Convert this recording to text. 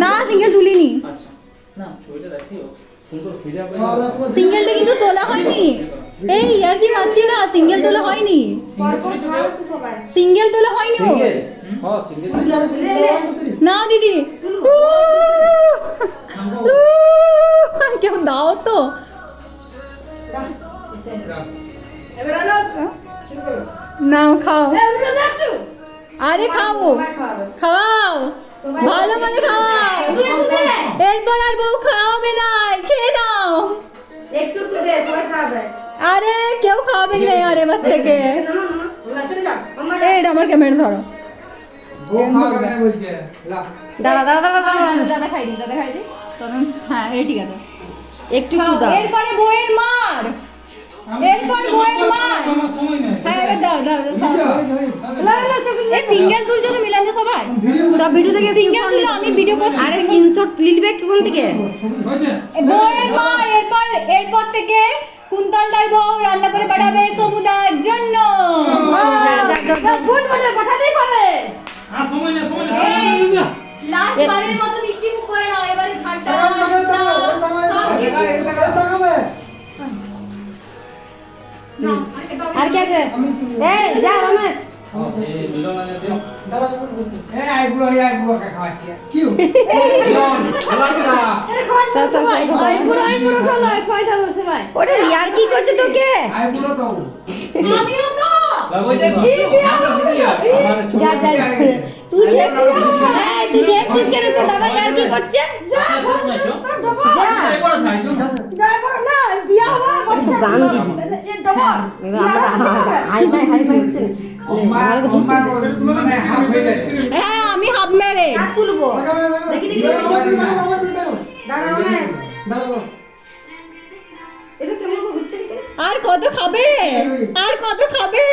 না সিঙ্গেল তুলিনি। সিঙ্গেলটা কিন্তু তোলা হয়নি। এই আর কি মারছি না, সিঙ্গেল তোলা হয়নি। সিঙ্গেল তোলা হয়নি ও। না দিদি কেউ দাও তো। নাও খাও, আরে খাও খাও ভালো মানে খাও। এরপর আর বউ খাওয়াবে না, খেয়ে নাও। আরে কেউ খাওয়াবে না আর এবার থেকে। এটা আমার ক্যামেরা ধরো। দাঁড়া দাঁড়া দাঁড়া দাদা খাই দি, দাদা খাই দি। হ্যাঁ এই ঠিক আছে একটু। এরপরে বউয়ের মার, এরপর বউয়ের মার। হ্যাঁ এবার দাও দাও সিঙ্গেল তুলছো তো মিলানো সবাই সব ভিডিও থেকে সিঙ্গেল তুলো। আমি ভিডিও করছি। আরে স্ক্রিনশট লিখবে কোন থেকে? বউয়ের মা এরপর থেকে কুন্তলদার বউ রান্না করে পাঠাবে সমুদার জন্য। পাঠাতেই পারে। লাস্ট বারের মতো মিষ্টি মুখ করে নাও এবারে ঝাড়টা। আর কে আছে? এই যা রমেশ ওটা ইয়ার কি করছে তোকে? তুই দেখছিস কেন? তো দাদা ইয়ার কি করছে? হ্যাঁ আমি হাফ মেরে তুলবো। আর কত খাবে? আর কত খাবে?